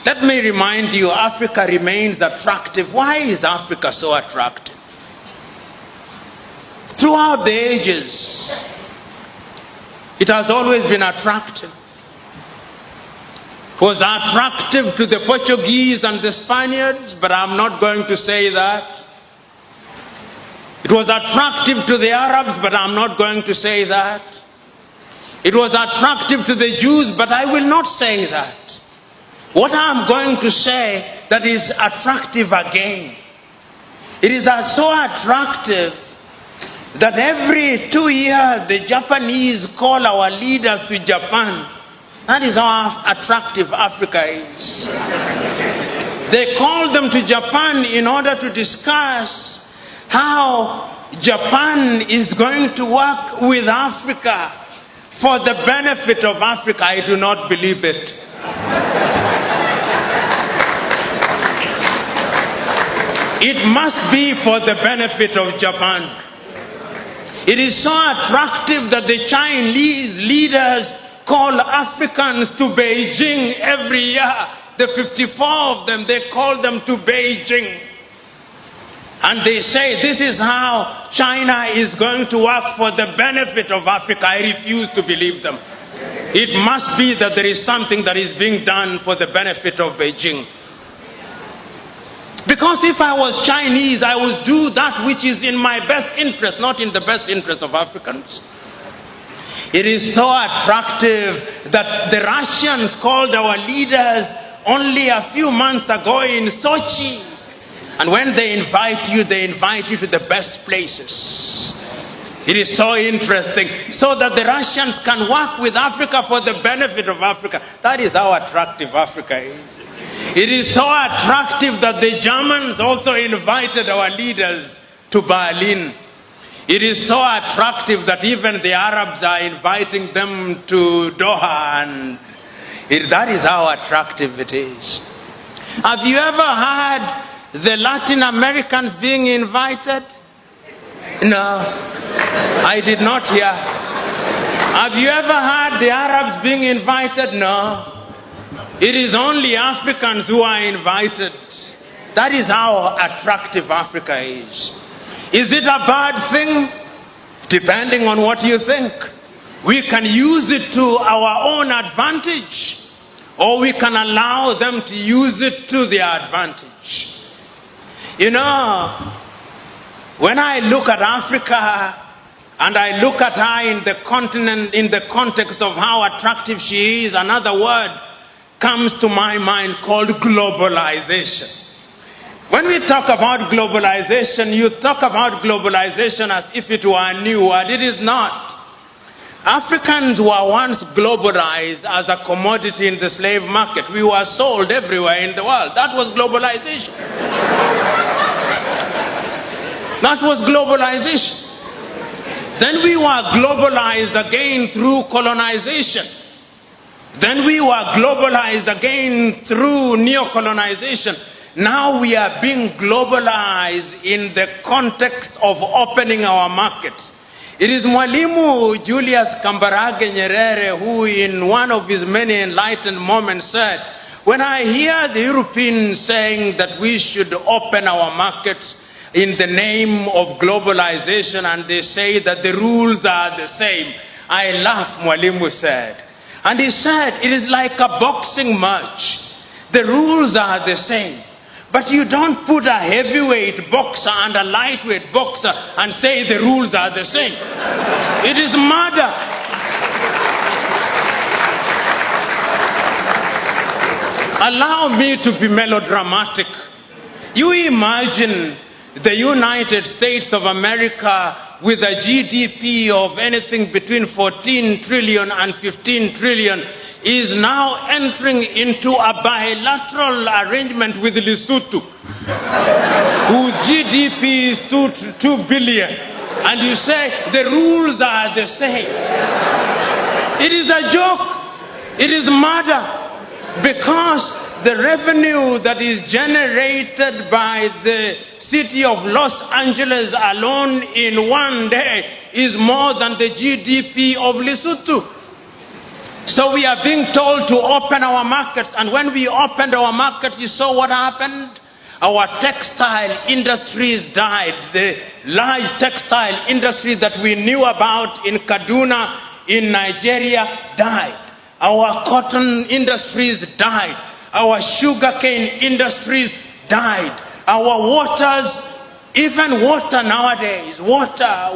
Let me remind you, Africa remains attractive. Why is Africa so attractive? Throughout the ages, it has always been attractive. It was attractive to the Portuguese and the Spaniards, but I'm not going to say that. It was attractive to the Arabs, but I'm not going to say that. It was attractive to the Jews, but I will not say that. What I'm going to say that is attractive again. It is so attractive that every 2 years the Japanese call our leaders to Japan. That is how attractive Africa is. They call them to Japan in order to discuss how Japan is going to work with Africa for the benefit of Africa. I do not believe it. It must be for the benefit of Japan. It is so attractive that the Chinese leaders call Africans to Beijing every year. The 54 of them, they call them to Beijing. And they say this is how China is going to work for the benefit of Africa. I refuse to believe them. It must be that there is something that is being done for the benefit of Beijing. Because if I was Chinese, I would do that which is in my best interest, not in the best interest of Africans. It is so attractive that the Russians called our leaders only a few months ago in Sochi. And when they invite you to the best places. It is so interesting, so that the Russians can work with Africa for the benefit of Africa. That is how attractive Africa is. It is so attractive that the Germans also invited our leaders to Berlin. It is so attractive that even the Arabs are inviting them to Doha, and that is how attractive it is. Have you ever heard the Latin Americans being invited? No, I did not hear. Have you ever heard the Arabs being invited? No. It is only Africans who are invited. That is how attractive Africa is. Is it a bad thing? Depending on what you think. We can use it to our own advantage, or we can allow them to use it to their advantage. You know, when I look at Africa and I look at her in the continent, in the context of how attractive she is, another word comes to my mind called globalization. When we talk about globalization, you talk about globalization as if it were a new word. It is not. Africans were once globalized as a commodity in the slave market. We were sold everywhere in the world. That was globalization. That was globalization. Then we were globalized again through colonization. Then we were globalized again through neo-colonization. Now we are being globalized in the context of opening our markets. It is Mwalimu Julius Kambarage Nyerere who in one of his many enlightened moments said, when I hear the Europeans saying that we should open our markets in the name of globalization and they say that the rules are the same, I laugh, Mwalimu said. And he said, it is like a boxing match. The rules are the same. But you don't put a heavyweight boxer and a lightweight boxer and say the rules are the same. It is murder. Allow me to be melodramatic. You imagine the United States of America with a GDP of anything between 14 trillion and 15 trillion is now entering into a bilateral arrangement with Lesotho, whose GDP is 2 billion. And you say the rules are the same. It is a joke. It is murder. Because the revenue that is generated by the city of Los Angeles alone in one day is more than the GDP of Lesotho. So we are being told to open our markets, and when we opened our market, you saw what happened? Our textile industries died. The large textile industries that we knew about in Kaduna, in Nigeria, died. Our cotton industries died. Our sugarcane industries died. Our waters, even water nowadays, water.